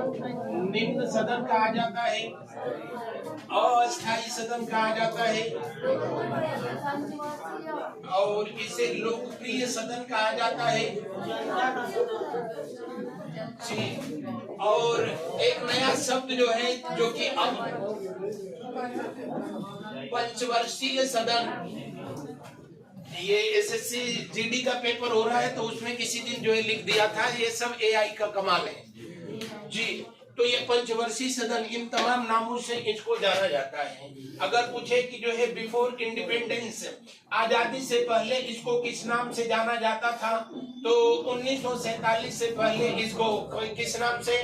निम्न सदन कहा जाता है, अस्थायी सदन कहा जाता है, और इसे लोकप्रिय सदन कहा जाता है जी। और एक नया शब्द जो है, जो कि अब पंचवर्षीय सदन, ये एसएससी जीडी का पेपर हो रहा है तो उसमें किसी दिन जो है लिख दिया था, ये सब एआई का कमाल है जी। तो ये पंचवर्षीय सदन, इन तमाम नामों से इसको जाना जाता है। अगर पूछे कि जो है बिफोर इंडिपेंडेंस, आजादी से पहले इसको किस नाम से जाना जाता था, तो 1947 से पहले इसको किस नाम से,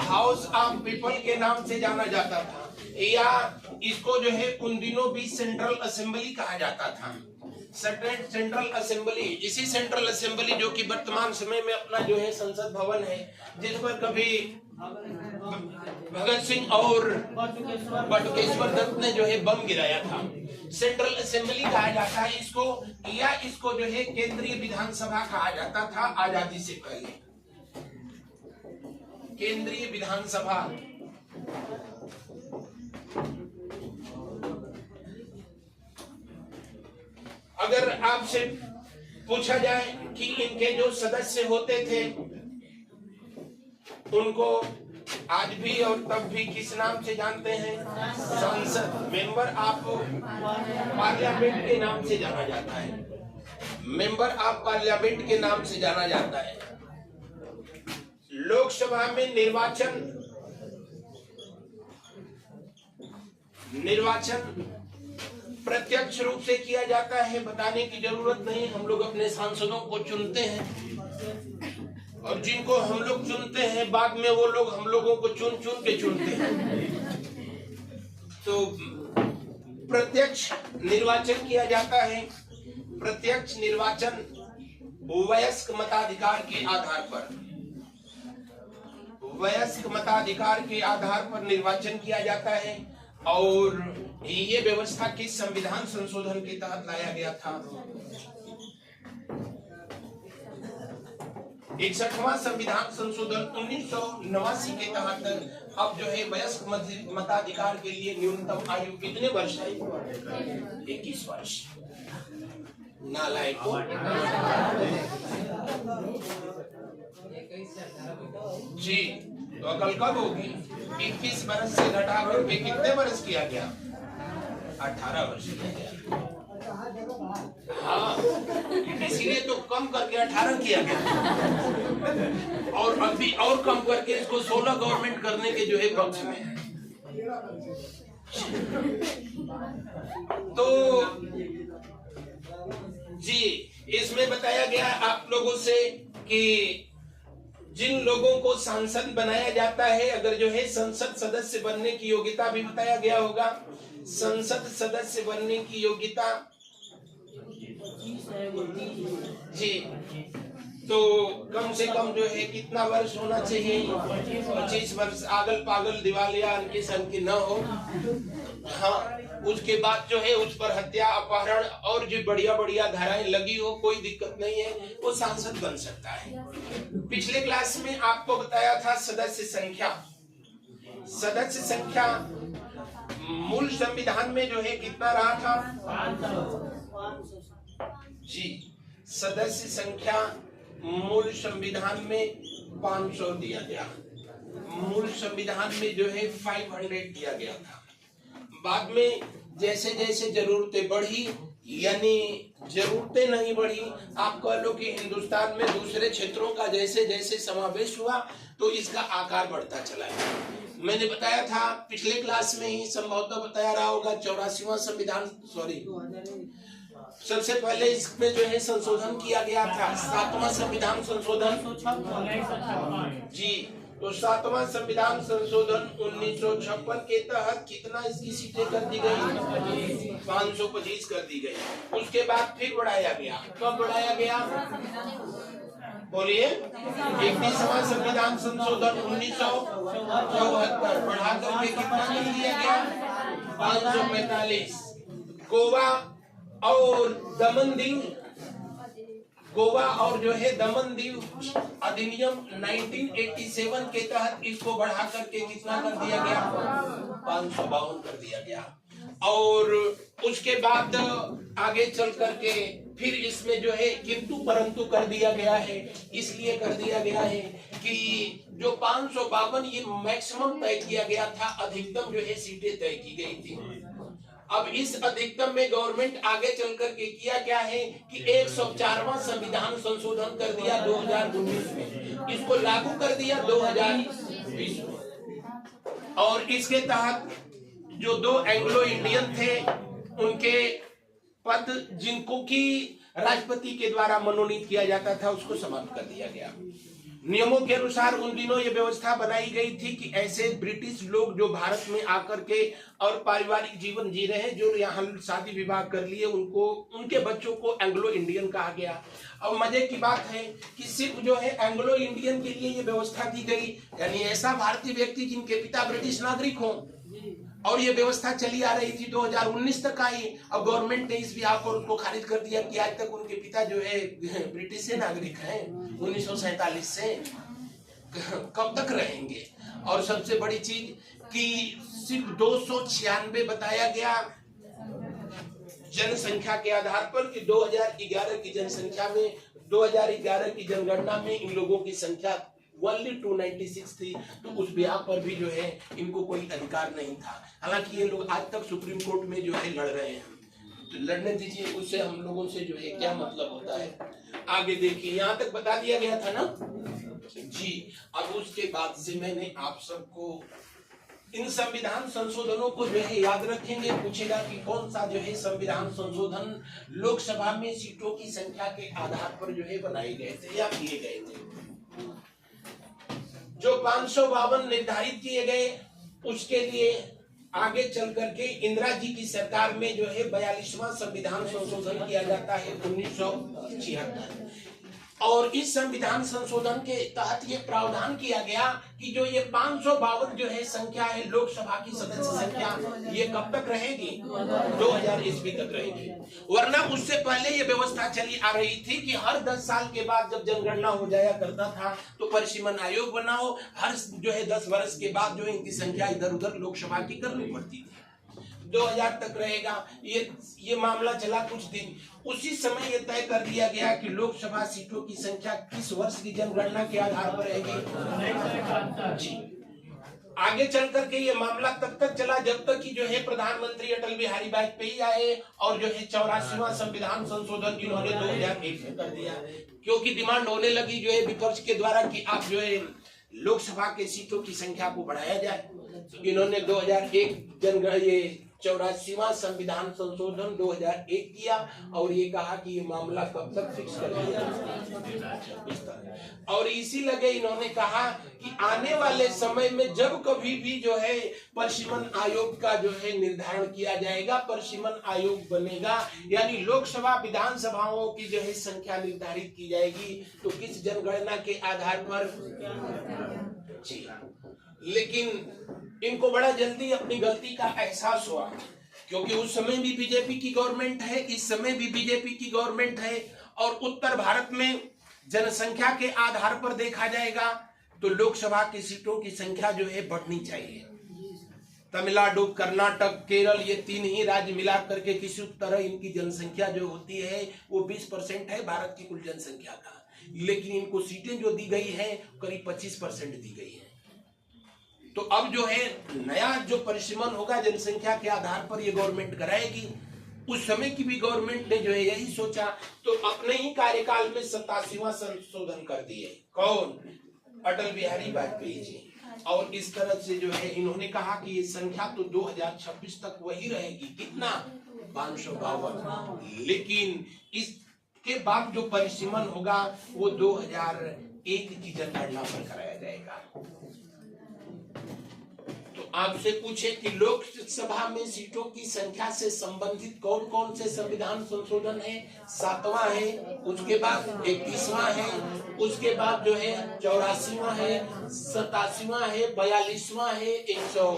हाउस ऑफ पीपल के नाम से जाना जाता था, या इसको जो है उन दिनों भी सेंट्रल असेंबली कहा जाता था। सेंट्रल असेंबली, इसी सेंट्रल असेंबली जो कि वर्तमान समय में अपना जो है संसद भवन है, जिस पर कभी भगत सिंह और बटुकेश्वर दत्त ने जो है बम गिराया था, सेंट्रल असेंबली कहा जाता है इसको, या इसको जो है केंद्रीय विधानसभा कहा जाता था आजादी से पहले, केंद्रीय विधानसभा। अगर आपसे पूछा जाए कि इनके जो सदस्य होते थे उनको आज भी और तब भी किस नाम से जानते हैं, संसद, मेंबर ऑफ पार्लियामेंट के नाम से जाना जाता है, मेंबर ऑफ पार्लियामेंट के नाम से जाना जाता है। लोकसभा में निर्वाचन प्रत्यक्ष रूप से किया जाता है, बताने की जरूरत नहीं। हम लोग अपने सांसदों को चुनते हैं और जिनको हम लोग चुनते हैं बाद में वो लोग हम लोगों को चुन चुन के चुनते हैं। तो प्रत्यक्ष निर्वाचन किया जाता है। प्रत्यक्ष निर्वाचन वयस्क मताधिकार के आधार पर, वयस्क मताधिकार के आधार पर निर्वाचन किया जाता है। और ये व्यवस्था किस संविधान संशोधन के तहत लाया गया था? 61वां संविधान संशोधन 1989 के तहत अब जो है वयस्क मताधिकार के लिए न्यूनतम आयु कितने वर्ष है? 21 वर्ष। नालायकों, जी तो अकल कब होगी? 21 वर्ष से घटा करके कितने वर्ष किया गया? 18 वर्ष किया गया। हाँ, इसीलिए तो कम करके 18 किया गया और अभी और कम करके इसको 16 गवर्नमेंट करने के जो है पक्ष में है। तो जी इसमें बताया गया आप लोगों से कि जिन लोगों को सांसद बनाया जाता है, अगर जो है संसद सदस्य बनने की योग्यता भी बताया गया होगा। संसद सदस्य बनने की योग्यता जी, तो कम से कम जो है कितना वर्ष होना चाहिए? 25 वर्ष। आगल पागल दिवालिया किस्म की न हो। हाँ, उसके बाद जो है उस पर हत्या, अपहरण और जो बढ़िया बढ़िया धाराएं लगी हो, कोई दिक्कत नहीं है, वो सांसद बन सकता है। पिछले क्लास में आपको बताया था सदस्य संख्या। सदस्य संख्या मूल संविधान में जो है कितना रहा था? 500 जी। सदस्य संख्या मूल संविधान में 500 दिया गया। मूल संविधान में जो है 500 दिया गया था। बाद में जैसे जैसे जरूरतें बढ़ी, यानी जरूरतें नहीं बढ़ी, आप कह लो कि हिंदुस्तान में दूसरे क्षेत्रों का जैसे जैसे समावेश हुआ तो इसका आकार बढ़ता चला गया। मैंने बताया था पिछले क्लास में ही, संभवतः बताया रहा होगा, 84वां संविधान, सबसे पहले इसमें जो है संशोधन किया गया था, 7वां संविधान संशोधन जी। तो 7वां संविधान संशोधन 1956 के तहत कितना इसकी सीटें कर दी गई? 525 कर दी गई। उसके बाद फिर बढ़ाया गया। कब बढ़ाया गया? बोलिए। 31वां संविधान संशोधन 1974 बढ़ा करके कितना कर दिया गया? 545। गोवा और दमन दीव गोवा और जो है दमन दीव अधिनियम 1987 के तहत इसको बढ़ा करके कितना कर दिया गया, 552 कर दिया गया। और उसके बाद आगे चल करके फिर इसमें जो है किंतु परंतु कर दिया गया है। इसलिए कर दिया गया है कि जो 552 ये मैक्सिमम तय किया गया था, अधिकतम जो है सीटें तय की गई थी। अब इस अधिकतम में गवर्नमेंट आगे चल करके किया क्या है कि 104वां संविधान संशोधन कर दिया 2019 में, इसको लागू कर दिया 2020 में। और इसके तहत जो 2 एंग्लो इंडियन थे उनके पद जिनको की राष्ट्रपति के द्वारा मनोनीत किया जाता था उसको समाप्त कर दिया गया। नियमों के अनुसार उन दिनों ये व्यवस्था बनाई गई थी कि ऐसे ब्रिटिश लोग जो भारत में आकर के और पारिवारिक जीवन जी रहे हैं, जो यहाँ शादी विवाह कर लिए, उनको उनके बच्चों को एंग्लो इंडियन कहा गया। अब मजे की बात है कि सिर्फ जो है एंग्लो इंडियन के लिए ये व्यवस्था की गई, यानी ऐसा भारतीय व्यक्ति जिनके पिता ब्रिटिश नागरिक हों। और ये व्यवस्था चली आ रही थी 2019 तक आई। अब गवर्नमेंट ने इस बिहार को उनको खारिज कर दिया कि आज तक उनके पिता जो है ब्रिटिश से नागरिक हैं 1947 से, कब तक रहेंगे। और सबसे बड़ी चीज कि सिर्फ 296 बताया गया जनसंख्या के आधार पर कि 2011 की जनसंख्या में, 2011 की जनगणना में इन लोगों की संख्या ओनली 296 थी। तो उस बिहार पर भी जो है इनको कोई अधिकार नहीं था। हालांकि ये लोग आज तक सुप्रीम कोर्ट में जो है लड़ रहे हैं, तो लड़ने दीजिए, उससे हम लोगों से जो है क्या मतलब होता है। आगे देखिए, यहाँ तक बता दिया गया था ना जी। अब उसके बाद से मैंने आप सबको इन संविधान संशोधनों को जो है याद रखेंगे। पूछेगा कि कौन सा जो है संविधान संशोधन लोकसभा में सीटों की संख्या के आधार पर जो है बनाए गए थे या किए गए थे। जो 552 निर्धारित किए गए, उसके लिए आगे चल करके इंदिरा जी की सरकार में जो है 42वां संविधान संशोधन किया जाता है 1976। और इस संविधान संशोधन के तहत ये प्रावधान किया गया कि जो ये 552 जो है संख्या है लोकसभा की सदस्य संख्या, ये कब तक रहेगी, 2000 ईस्वी तक रहेगी। वरना उससे पहले ये व्यवस्था चली आ रही थी कि हर 10 साल के बाद जब जनगणना हो जाया करता था तो परिसीमन आयोग बनाओ, हर जो है 10 वर्ष के बाद जो इनकी संख्या इधर उधर लोकसभा की करनी पड़ती थी। 2000 तक रहेगा। ये मामला चला कुछ दिन। उसी समय ये तय कर दिया गया कि लोकसभा सीटों की संख्या किस वर्ष की जनगणना के आधार पर रहेगी जी। आगे चल करके ये मामला तब तक चला जब तक कि जो है प्रधानमंत्री अटल बिहारी वाजपेयी आए और जो है 84वां संविधान संशोधन इन्होंने 2001 में कर दिया। क्योंकि डिमांड होने लगी जो है विपक्ष के द्वारा कि आप जो है लोकसभा के सीटों की संख्या को बढ़ाया जाए, तो इन्होंने 2001 ये 84वां संविधान संशोधन 2001 किया और ये कहा कि ये मामला कब तक फिक्स कर दिया। और इसी लगे इन्होंने कहा कि आने वाले समय में जब कभी भी जो है परिसीमन आयोग का जो है निर्धारण किया जाएगा, परिसीमन आयोग बनेगा, यानी लोकसभा विधानसभाओं की जो है संख्या निर्धारित की जाएगी, तो किस जनगणना के आधार पर जी। लेकिन इनको बड़ा जल्दी अपनी गलती का एहसास हुआ, क्योंकि उस समय भी बीजेपी की गवर्नमेंट है, इस समय भी बीजेपी की गवर्नमेंट है। और उत्तर भारत में जनसंख्या के आधार पर देखा जाएगा तो लोकसभा की सीटों की संख्या जो है बढ़नी चाहिए। तमिलनाडु, कर्नाटक, केरल, ये 3 ही राज्य मिला करके किसी तरह इनकी जनसंख्या जो होती है वो 20% है भारत की कुल जनसंख्या का, लेकिन इनको सीटें जो दी गई है करीब 25% दी गई है। तो अब जो है नया जो परिसीमन होगा जनसंख्या के आधार पर ये गवर्नमेंट कराएगी। उस समय की भी गवर्नमेंट ने जो है यही सोचा, तो अपने ही कार्यकाल में 87वां संशोधन कर दिए। कौन? अटल बिहारी वाजपेयी जी। और इस तरह से जो है इन्होंने कहा कि ये संख्या तो 2026 तक वही रहेगी, कितना, 552। लेकिन इसके बाद जो परिसीमन होगा वो 2001 की जनगणना पर कराया जाएगा। आपसे पूछे कि लोकसभा में सीटों की संख्या से संबंधित कौन कौन से संविधान संशोधन है? 7वां है, उसके बाद 31वां है, उसके बाद जो है 84वां है, 87वां है, 42वां है, 100।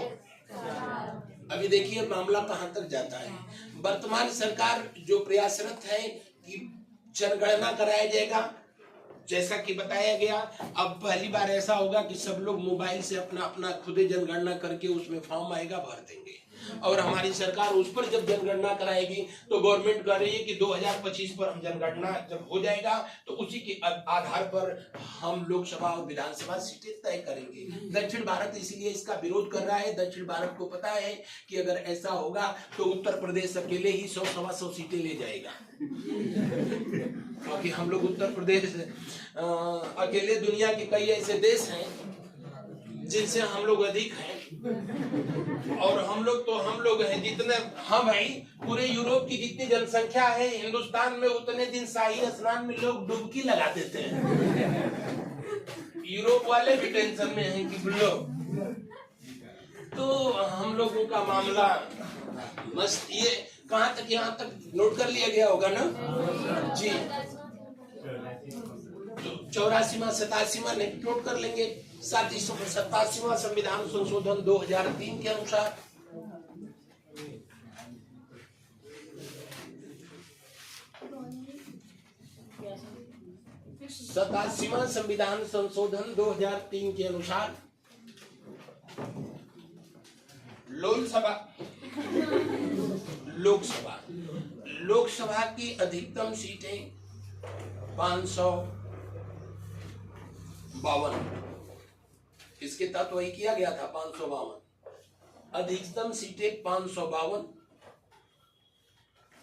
अभी देखिए मामला कहां तक जाता है। वर्तमान सरकार जो प्रयासरत है कि जनगणना कराया जाएगा जैसा कि बताया गया। अब पहली बार ऐसा होगा कि सब लोग मोबाइल से अपना अपना खुद जनगणना करके उसमें फॉर्म आएगा भर देंगे, और हमारी सरकार उस पर जब जनगणना कराएगी तो गवर्नमेंट कह रही है कि 2025 पर हम जनगणना जब हो जाएगा तो उसी के आधार पर हम लोकसभा और विधानसभा सीटें तय करेंगे। दक्षिण भारत इसीलिए इसका विरोध कर रहा है। दक्षिण भारत को पता है कि अगर ऐसा होगा तो उत्तर प्रदेश अकेले ही 100-125 सीटें ले जाएगा, क्योंकि हम लोग उत्तर प्रदेश अकेले दुनिया के कई ऐसे देश हैं जिनसे हम लोग अधिक हैं, और हम लोग हैं जितने हम भाई पूरे यूरोप की जितनी जनसंख्या है हिंदुस्तान में उतने दिन शाही स्नान में लोग डुबकी लगा देते हैं। यूरोप वाले भी टेंशन में हैं कि बुल्लो, तो हम लोगों का मामला मस्त। ये कहाँ तक, यहाँ तक नोट कर लिया गया होगा ना जी। 84वां 87वां नोट कर लेंगे। 87वां संविधान संशोधन 2003 के अनुसार संविधान संशोधन 2003 के अनुसार लोकसभा की अधिकतम सीटें 552। इसके तहत वही किया गया था 552, अधिकतम सीटें 552,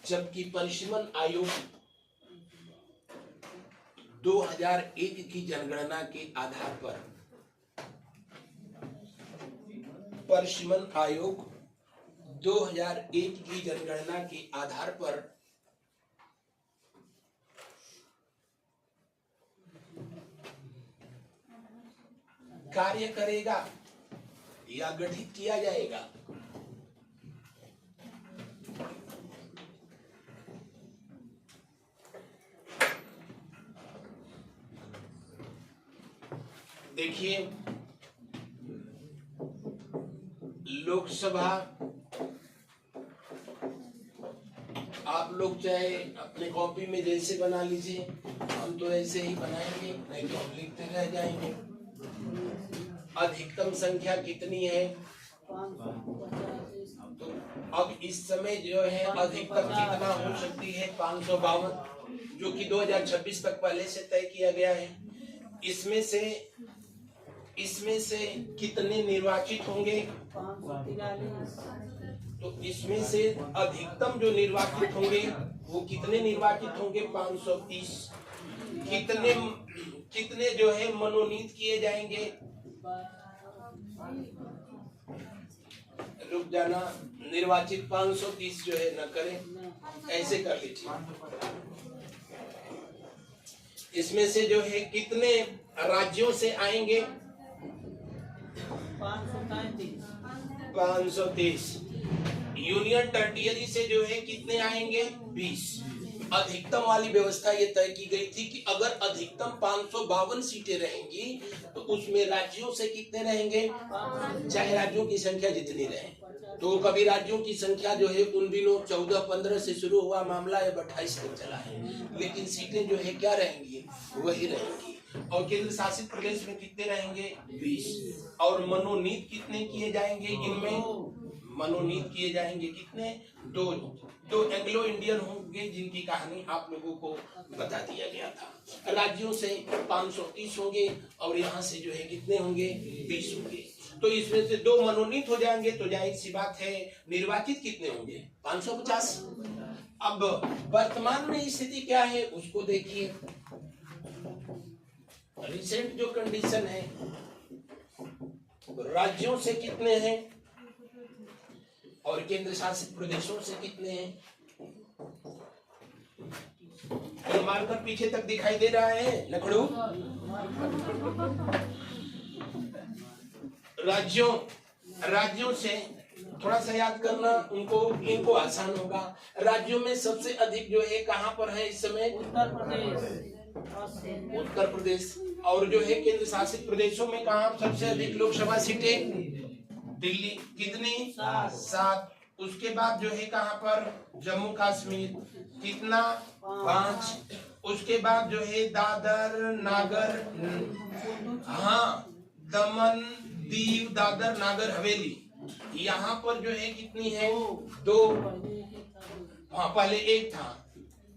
जबकि परिसीमन आयोग 2001 की जनगणना के आधार पर, परिसीमन आयोग 2001 की जनगणना के आधार पर कार्य करेगा या गठित किया जाएगा। देखिए, लोकसभा आप लोग चाहे अपने कॉपी में जैसे बना लीजिए, हम तो ऐसे ही बनाएंगे, नहीं तो हम लिखते रह जाएंगे। अधिकतम संख्या कितनी है? तो अब इस समय जो है अधिकतम कितना हो सकती है? 552, जो कि 2026 तक पहले से तय किया गया है। इसमें से कितने निर्वाचित होंगे? तो इसमें से अधिकतम जो निर्वाचित होंगे वो कितने निर्वाचित होंगे? 530। कितने जो है मनोनीत किए जाएंगे? रुक जाना, निर्वाचित 530 जो है न करें, ऐसे कर लीजिए। इसमें से जो है कितने राज्यों से आएंगे? 530। यूनियन टेरिटरी से जो है कितने आएंगे? 20। अधिकतम वाली व्यवस्था ये तय की गई थी कि अगर अधिकतम 552 सीटें रहेंगी तो उसमें राज्यों से कितने रहेंगे? चाहे राज्यों की संख्या जितनी रहे। तो कभी राज्यों की संख्या जो है उन दिनों 14-15 से शुरू हुआ मामला अब 28 तक चला है, लेकिन सीटें जो है क्या रहेंगी? वही रहेंगी। और केंद्र शासित प्रदेश में कितने रहेंगे? 20। और मनोनीत कितने किए जाएंगे? इनमें मनोनीत किए जाएंगे कितने? दो एंग्लो इंडियन होंगे जिनकी कहानी आप लोगों को बता दिया गया था। राज्यों से 530 होंगे और यहाँ से जो है कितने होंगे? 20 होंगे। तो इसमें से 2 मनोनीत हो जाएंगे, तो जाहिर सी बात है निर्वाचित कितने होंगे? 550। अब वर्तमान में स्थिति क्या है उसको देखिए। रिसेंट जो कंडीशन है, राज्यों से कितने हैं और केंद्र शासित प्रदेशों से कितने हैं? तो मार्कर पीछे तक दिखाई दे रहा है लखड़ू? राज्यों से थोड़ा सा याद करना, इनको आसान होगा। राज्यों में सबसे अधिक जो है कहाँ पर है इस समय? उत्तर प्रदेश। और जो है केंद्र शासित प्रदेशों में कहाँ सबसे अधिक लोकसभा सीटें? दिल्ली। कितनी? 7। उसके बाद जो है कहाँ पर? जम्मू कश्मीर। कितना? 5। उसके बाद जो है दादर, नागर, हाँ, दमन, दीव, दादर, नागर हवेली, यहाँ पर जो है कितनी है? 2। हाँ, पहले 1 था।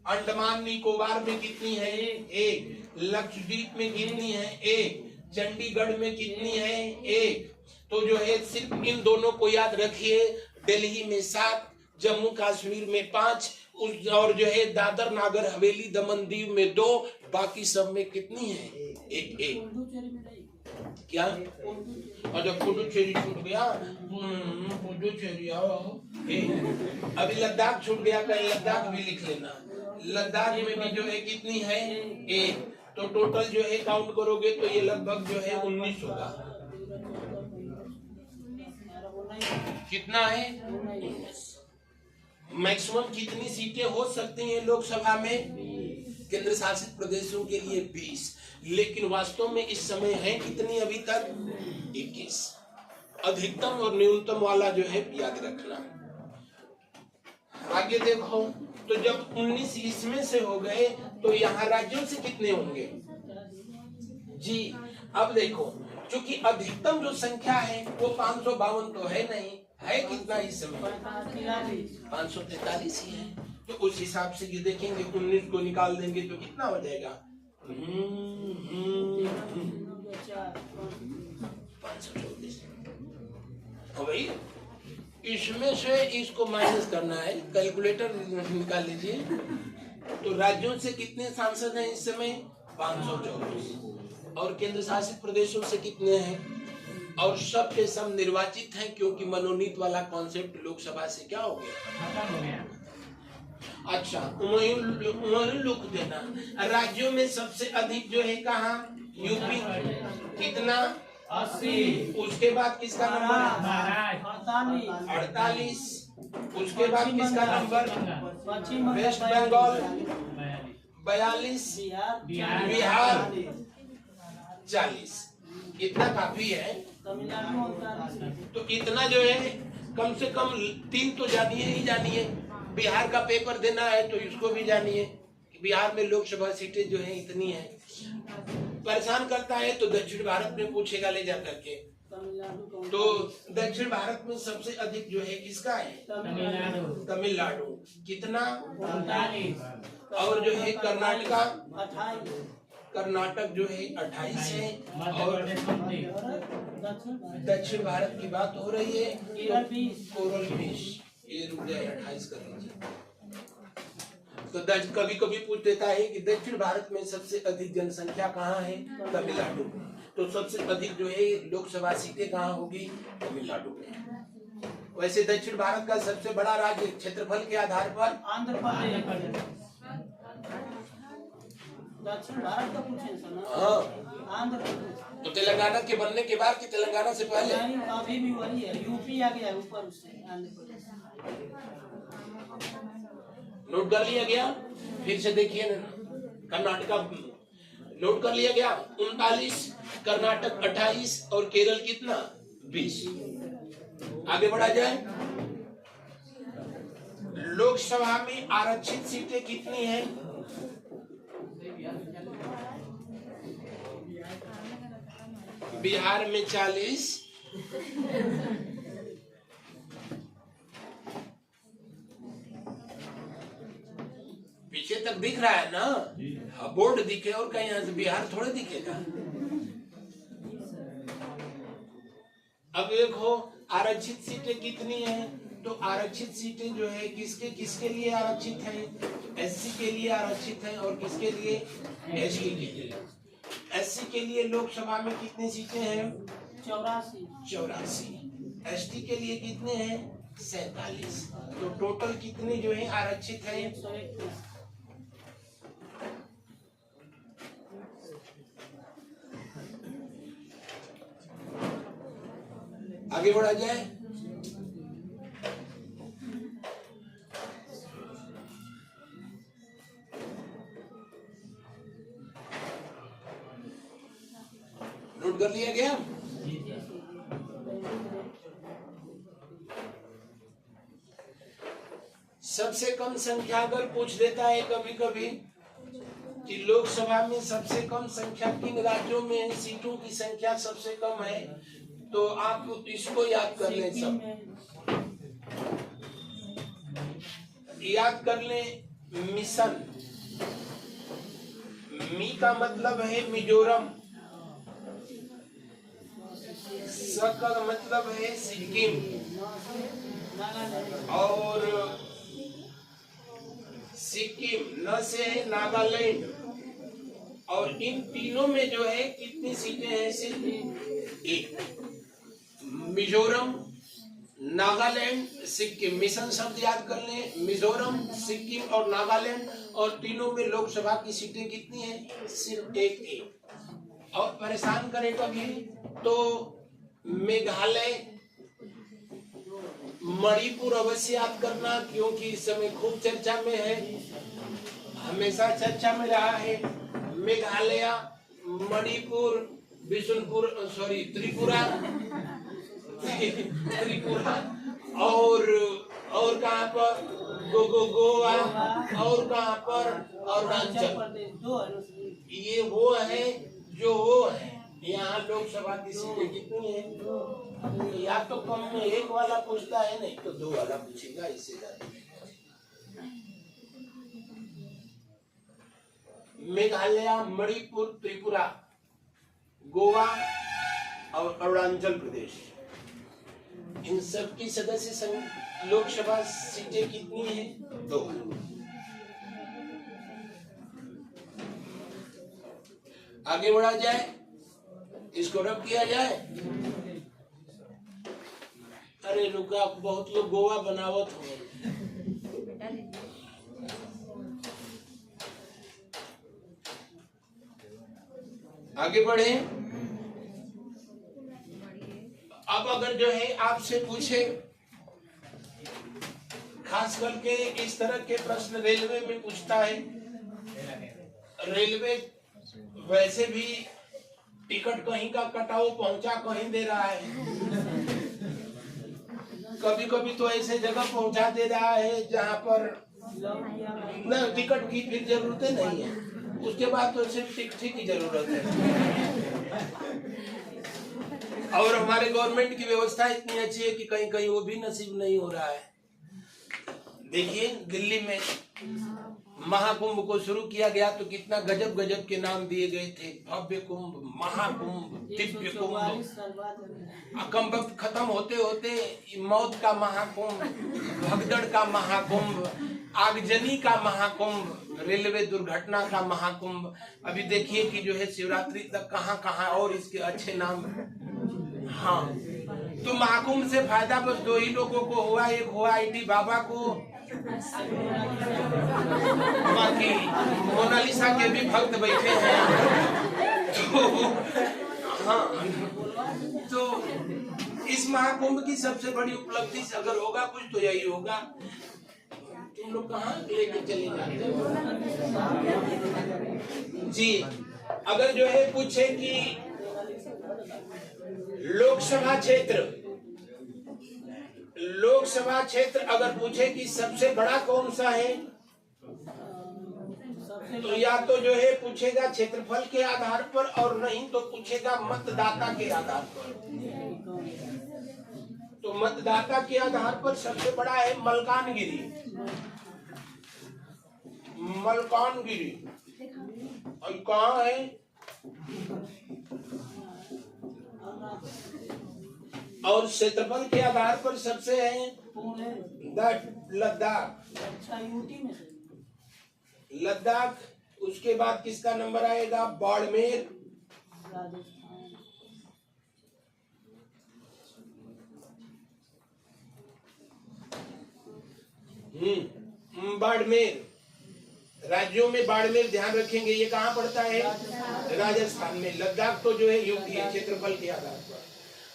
अंडमान निकोबार में कितनी है? 1। लक्षद्वीप में कितनी है? 1। चंडीगढ़ में कितनी है? 1। तो जो है सिर्फ इन दोनों को याद रखिए। दिल्ली में 7, जम्मू कश्मीर में 5, और जो है दादर, नागर हवेली, दमन, दीव में 2, बाकी सब में कितनी है? 1। क्या? और जब पुडुचेरी छूट गया, पुडुचेरी अभी लद्दाख छूट गया, कहीं लद्दाख भी लिख लेना। लद्दाख में भी जो है कितनी है? 1। तो टोटल जो है काउंट करोगे तो ये लगभग जो है 19 होगा। कितना है? 19। मैक्सिमम कितनी सीटें हो सकती हैं लोकसभा में? केंद्र शासित प्रदेशों के लिए 20, लेकिन वास्तव में इस समय है कितनी अभी तक? 21। अधिकतम और न्यूनतम वाला जो है याद रखना। आगे देखो, तो जब 19 इसमें से हो गए तो यहाँ राज्यों से कितने होंगे जी? अब देखो, क्योंकि अधिकतम जो संख्या है वो 552 तो है नहीं, है कितना इस समय? 543 ही है। तो उस हिसाब से ये देखेंगे, 19 को निकाल देंगे तो कितना हो जाएगा? 534। भाई इसमें से इसको माइनस करना है, कैलकुलेटर निकाल लीजिए। तो राज्यों से कितने सांसद हैं इस समय? 524। और केंद्र शासित प्रदेशों से कितने हैं? और सब के सब निर्वाचित हैं, क्योंकि मनोनीत वाला कॉन्सेप्ट लोकसभा से क्या हो गया? अच्छा, वही लिख देना। राज्यों में सबसे अधिक जो है कहाँ? यूपी। कितना? 80। उसके बाद किसका नंबर? 48। उसके बाद किसका नंबर? वेस्ट बंगाल 42, बिहार 40। इतना काफी है। तो इतना जो है कम से कम 3 तो जानिए ही जानिए। बिहार का पेपर देना है तो इसको भी जानिए, बिहार में लोकसभा सीटें जो है इतनी है। परेशान करता है तो दक्षिण भारत में पूछेगा ले जा करके। तो दक्षिण भारत में सबसे अधिक जो है किसका है? तमिलनाडु। कितना? 45। और जो है कर्नाटका, कर्नाटक जो है 28 है। और दक्षिण भारत की बात हो रही है केरल 20। ये रुक जाए, 28 कर लीजिए। तो कभी कभी पूछ देता है कि दक्षिण भारत में सबसे अधिक जनसंख्या कहाँ है? तमिलनाडु। तो सबसे अधिक जो है लोकसभा सीटें कहाँ होगी? तमिलनाडु में। वैसे दक्षिण भारत का सबसे बड़ा राज्य क्षेत्रफल के आधार पर आंध्र प्रदेश। दक्षिण भारत का पूछे सर? हाँ, आंध्र प्रदेश। तो तेलंगाना के बनने के बाद कि तेलंगाना से पहले? अभी भी वही है, यूपी आ गया ऊपर उससे, आंध्र प्रदेश। नोट कर लिया गया? फिर से देखिए ना, कर्नाटका नोट कर लिया गया 39, कर्नाटक 28 और केरल कितना? 20। आगे बढ़ा जाए। लोकसभा में आरक्षित सीटें कितनी हैं? बिहार में 40, पीछे तक दिख रहा है ना? बोर्ड दिखे और कहीं यहाँ से बिहार थोड़े दिखेगा। अब देखो आरक्षित सीटें कितनी हैं? तो आरक्षित सीटें जो है किसके किसके लिए आरक्षित हैं? एससी के लिए आरक्षित हैं। और किसके लिए? एसटी के लिए। एससी के लिए लोकसभा में कितनी सीटें हैं? 84। एसटी के लिए कितने हैं? 47। तो टोटल कितने जो है आरक्षित है? 121। आगे बढ़ा जाए। नोट कर लिया गया? सबसे कम संख्या अगर पूछ देता है कभी कभी कि लोकसभा में सबसे कम संख्या किन राज्यों में है, सीटों की संख्या सबसे कम है, तो आप इसको याद कर लें। सब याद कर लें। मिशन, मी का मतलब है मिजोरम, स का मतलब है सिक्किम, और सिक्किम न से है नागालैंड। और इन तीनों में जो है कितनी सीटें हैं? सिर्फ एक। मिजोरम, नागालैंड, सिक्किम। मिशन शब्द याद कर लें। मिजोरम, सिक्किम और नागालैंड, और तीनों में लोकसभा की सीटें कितनी हैं? सिर्फ एक। और परेशान करें कभी तो मेघालय, मणिपुर अवश्य याद करना, क्योंकि इस समय खूब चर्चा में है, हमेशा चर्चा में रहा है। मेघालय, मणिपुर, बिशुनपुर, सॉरी त्रिपुरा, त्रिपुरा, और कहाँ पर गोवा, और कहाँ पर अरुणाचल। ये वो है जो वो है। यहाँ लोकसभा की सीटें कितनी है? या तो कम में एक वाला पूछता है, नहीं तो दो वाला पूछेगा, इससे ज्यादा। मेघालय, मणिपुर, त्रिपुरा, गोवा और अरुणाचल प्रदेश, इन सब की सदस्य लोकसभा सीटें कितनी है? 2। आगे बढ़ा जाए, इसको रब किया जाए। अरे रुका, बहुत लोग गोवा बनावत हो। आगे बढ़े। अब अगर जो है आपसे पूछे, खास करके इस तरह के प्रश्न रेलवे में पूछता है। रेलवे वैसे भी टिकट कहीं का कटाओ पहुंचा कहीं दे रहा है। कभी कभी तो ऐसे जगह पहुंचा दे रहा है जहां पर न टिकट की फिर जरूरत नहीं है, उसके बाद तो सिर्फ टिकट की जरूरत है। और हमारे गवर्नमेंट की व्यवस्था इतनी अच्छी है कि कहीं कहीं वो भी नसीब नहीं हो रहा है। देखिए दिल्ली में महाकुंभ को शुरू किया गया तो कितना गजब गजब के नाम दिए गए थे। भव्य कुंभ, महाकुंभ, दिव्य कुंभ। कम वक्त खत्म होते होते मौत का महाकुंभ, भगदड़ का महाकुंभ, आगजनी का महाकुंभ, रेलवे दुर्घटना का महाकुंभ। अभी देखिए कि जो है शिवरात्रि तक कहाँ कहाँ और इसके अच्छे नाम। हाँ, तो महाकुंभ से फायदा बस 2 ही लोगों को हुआ। एक हुआ IT बाबा को, बाकी मोनालिसा के भी भक्त बैठे हैं। तो इस महाकुंभ की सबसे बड़ी उपलब्धि अगर होगा कुछ तो यही होगा। तुम लोग कहाँ लेके चले जाते हो जी? अगर जो है पूछे कि लोकसभा क्षेत्र अगर पूछे कि सबसे बड़ा कौन सा है, तो या तो जो है पूछेगा क्षेत्रफल के आधार पर, और नहीं तो पूछेगा मतदाता के आधार पर। तो मतदाता के आधार पर सबसे बड़ा है मलकानगिरी। मलकानगिरी और कहाँ है? और क्षेत्रफल के आधार पर सबसे है लद्दाख। लद्दाख। उसके बाद किसका नंबर आएगा? बाड़मेर। बाड़मेर राज्यों में बाड़मेर ध्यान रखेंगे, ये कहाँ पड़ता है? राजस्थान में। लद्दाख तो जो है यूपी है क्षेत्रफल के आधार पर,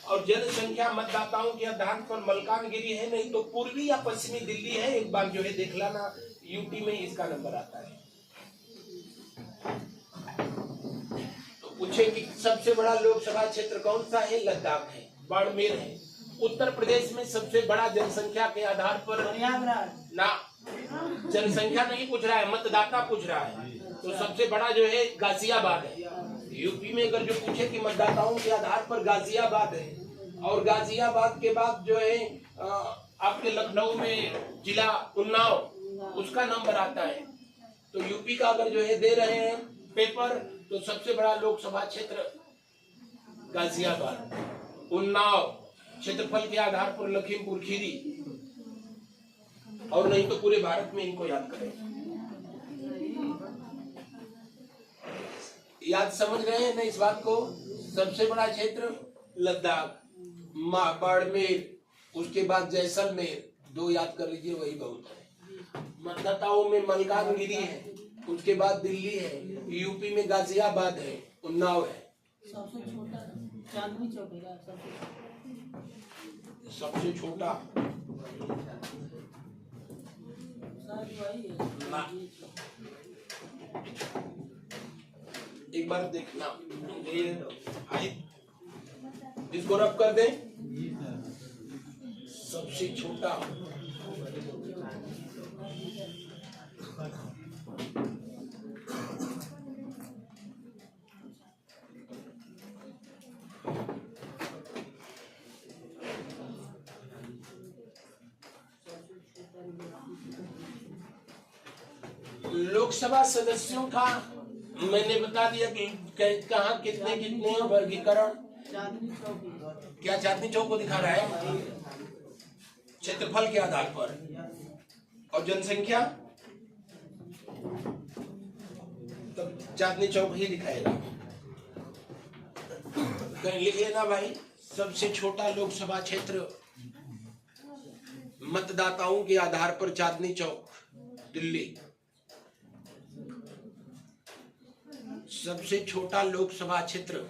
और जनसंख्या मतदाताओं के आधार पर मलकानगिरी है, नहीं तो पूर्वी या पश्चिमी दिल्ली है। एक बार जो है देख लाना, यूपी में इसका नंबर आता है। तो पूछे कि सबसे बड़ा लोकसभा क्षेत्र कौन सा है? लद्दाख है, बाड़मेर है। उत्तर प्रदेश में सबसे बड़ा जनसंख्या के आधार पर ना, जनसंख्या नहीं पूछ रहा है, मतदाता पूछ रहा है। तो सबसे बड़ा जो है गाजियाबाद है। यूपी में अगर जो पूछे कि मतदाताओं के आधार पर गाजियाबाद है, और गाजियाबाद के बाद जो है आपके लखनऊ में जिला उन्नाव, उसका नंबर आता है। तो यूपी का अगर जो है दे रहे हैं पेपर, तो सबसे बड़ा लोकसभा क्षेत्र गाजियाबाद, उन्नाव, क्षेत्रफल के आधार पर लखीमपुर खीरी, और नहीं तो पूरे भारत में इनको याद करें। याद समझ रहे हैं ना इस बात को? सबसे बड़ा क्षेत्र लद्दाख, बाड़मेर, उसके बाद जैसलमेर, 2 याद कर लीजिए, वही बहुत है। मतदाताओं में मलकानगिरी है, उसके बाद दिल्ली है, यूपी में गाजियाबाद है, उन्नाव है। सबसे छोटा चांदनी चौक है, सबसे छोटा एक बार देखना, इसको रब कर दें। सबसे छोटा लोकसभा सदस्यों का मैंने बता दिया कि कहाँ कितने कितने वर्गीकरण। क्या चांदनी चौक को दिखा रहा है? क्षेत्रफल के आधार पर, और जनसंख्या तब चांदनी चौक ही दिखाएगा। कहीं लिख लेना भाई, सबसे छोटा लोकसभा क्षेत्र मतदाताओं के आधार पर चांदनी चौक, दिल्ली। सबसे छोटा लोकसभा क्षेत्र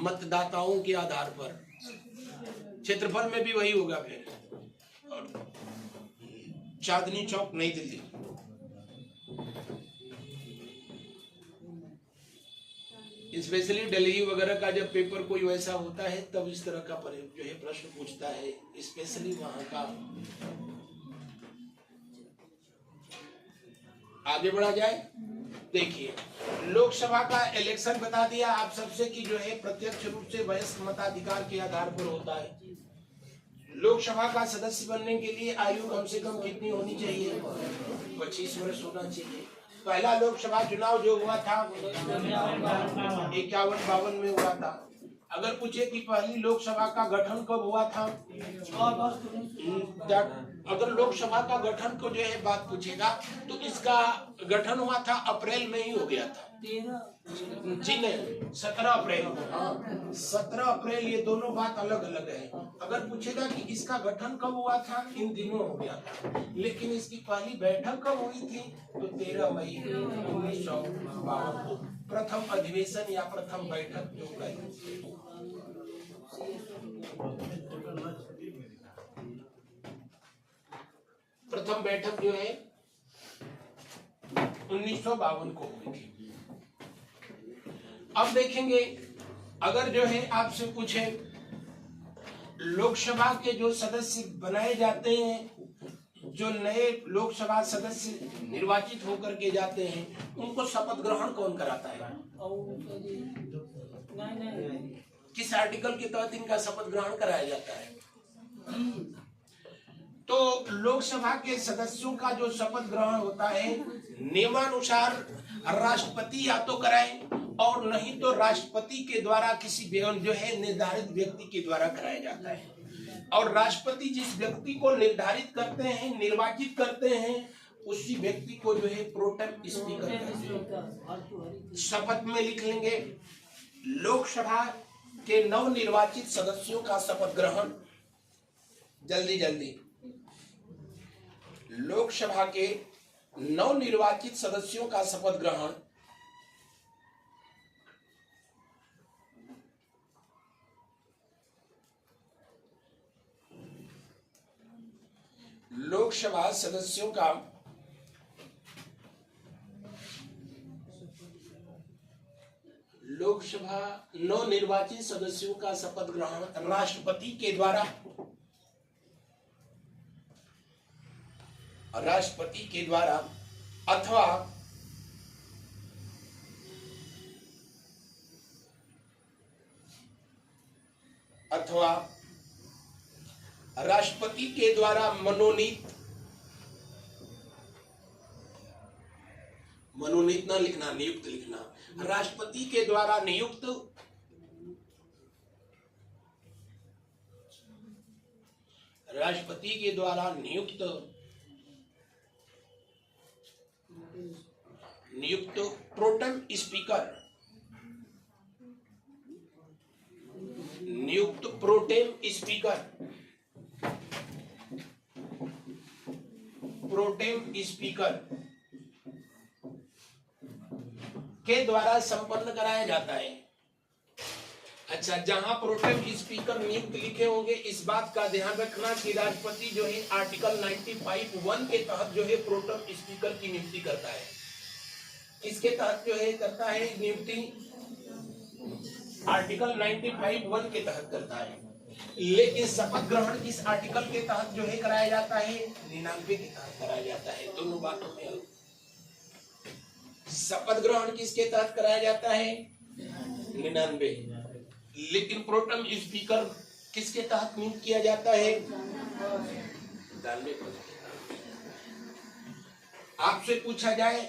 मतदाताओं के आधार पर, क्षेत्रफल में भी वही होगा फिर, और चांदनी चौक, नई दिल्ली। स्पेशली दिल्ली वगैरह का जब पेपर कोई वैसा होता है, तब इस तरह का जो है प्रश्न पूछता है, स्पेशली वहां का। आगे बढ़ा जाए। देखिए, लोकसभा का इलेक्शन बता दिया आप सबसे कि जो है प्रत्यक्ष रूप से वयस्क मताधिकार के आधार पर होता है। लोकसभा का सदस्य बनने के लिए आयु कम से कम कितनी होनी चाहिए? 25 वर्ष होना चाहिए। पहला लोकसभा चुनाव जो हुआ था 51-52 में हुआ था। अगर पूछे कि पहली लोकसभा का गठन कब हुआ था, अगर लोकसभा का गठन को जो है बात पूछेगा, तो इसका गठन हुआ था अप्रैल में ही हो गया था। जी नहीं, 17 अप्रैल। 17 अप्रैल, ये दोनों बात अलग अलग है। अगर पूछेगा कि इसका गठन कब हुआ था, इन दिनों हो गया था। लेकिन इसकी पहली बैठक कब हुई थी, तो 13 मई 1952 प्रथम अधिवेशन या प्रथम बैठक जो गई। प्रथम बैठक जो है 1952 को हुई थी। अब देखेंगे, अगर जो है आपसे पूछे लोकसभा के जो सदस्य बनाए जाते हैं, जो नए लोकसभा सदस्य निर्वाचित होकर के जाते हैं, उनको शपथ ग्रहण कौन कराता है? किस आर्टिकल के तहत इनका शपथ ग्रहण कराया जाता है? तो लोकसभा के सदस्यों का जो शपथ ग्रहण होता है, नियमानुसार राष्ट्रपति या तो कराएं, और नहीं तो राष्ट्रपति के द्वारा किसी जो है निर्धारित व्यक्ति के द्वारा कराया जाता है। और राष्ट्रपति जिस व्यक्ति को निर्धारित करते हैं, निर्वाचित करते हैं, उसी व्यक्ति को जो है प्रोटेम स्पीकर कहते हैं। शपथ में लिख लेंगे, लोकसभा के नवनिर्वाचित सदस्यों का शपथ ग्रहण। जल्दी जल्दी, लोकसभा के नवनिर्वाचित सदस्यों का शपथ ग्रहण। लोकसभा सदस्यों का लोकसभा नवनिर्वाचित सदस्यों का शपथ ग्रहण राष्ट्रपति के द्वारा, अथवा अथवा राष्ट्रपति के द्वारा मनोनीत न लिखना, नियुक्त लिखना, राष्ट्रपति के द्वारा नियुक्त नियुक्त प्रोटेम स्पीकर, नियुक्त प्रोटेम स्पीकर के द्वारा संपन्न कराया जाता है। अच्छा, जहां प्रोटेम स्पीकर नियुक्त लिखे होंगे, इस बात का ध्यान रखना कि राष्ट्रपति जो है आर्टिकल 95(1) के तहत जो है प्रोटेम स्पीकर की नियुक्ति करता है। इसके तहत जो है करता है नियुक्ति, आर्टिकल 95(1) के तहत करता है। लेकिन शपथ ग्रहण किस आर्टिकल के तहत जो है कराया जाता है? 99 के तहत कराया जाता है। दोनों बातों में शपथ ग्रहण किसके तहत कराया जाता है? 99। लेकिन प्रोटेम स्पीकर किसके तहत नियुक्त किया जाता है? 99। आपसे पूछा जाए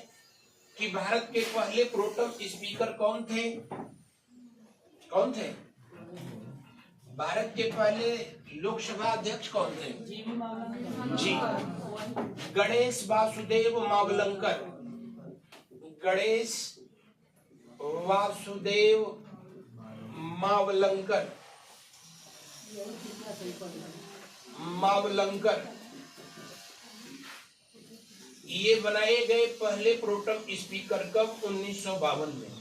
कि भारत के पहले प्रोटेम स्पीकर कौन थे? भारत के पहले लोकसभा अध्यक्ष कौन थे? जी, गणेश वासुदेव मावलंकर। गणेश वासुदेव मावलंकर ये बनाए गए पहले प्रोटेम स्पीकर कब? 1952 में।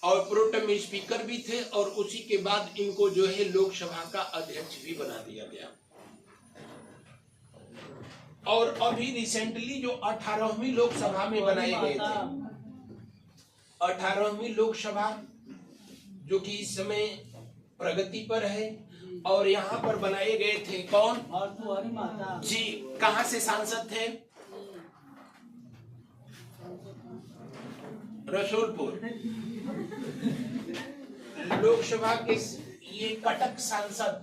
और प्रोटेम स्पीकर भी थे और उसी के बाद इनको जो है लोकसभा का अध्यक्ष भी बना दिया गया। और अभी रिसेंटली जो 18वीं लोकसभा में बनाए गए थे, 18वीं लोकसभा जो कि इस समय प्रगति पर है, और यहाँ पर बनाए गए थे कौन? और तुम्हारी माता जी, कहाँ से सांसद थे? रसूलपुर लोकसभा के ये कटक सांसद,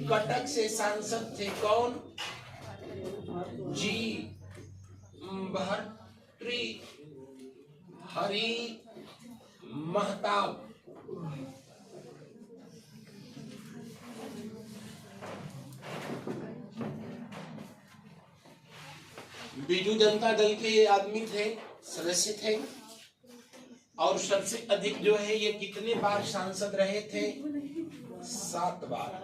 कटक से सांसद थे कौन? जी, भर्तृहरि महताब। बीजू जनता दल के ये आदमी थे, सदस्य थे। और सबसे अधिक जो है ये कितने बार सांसद रहे थे? 7 बार।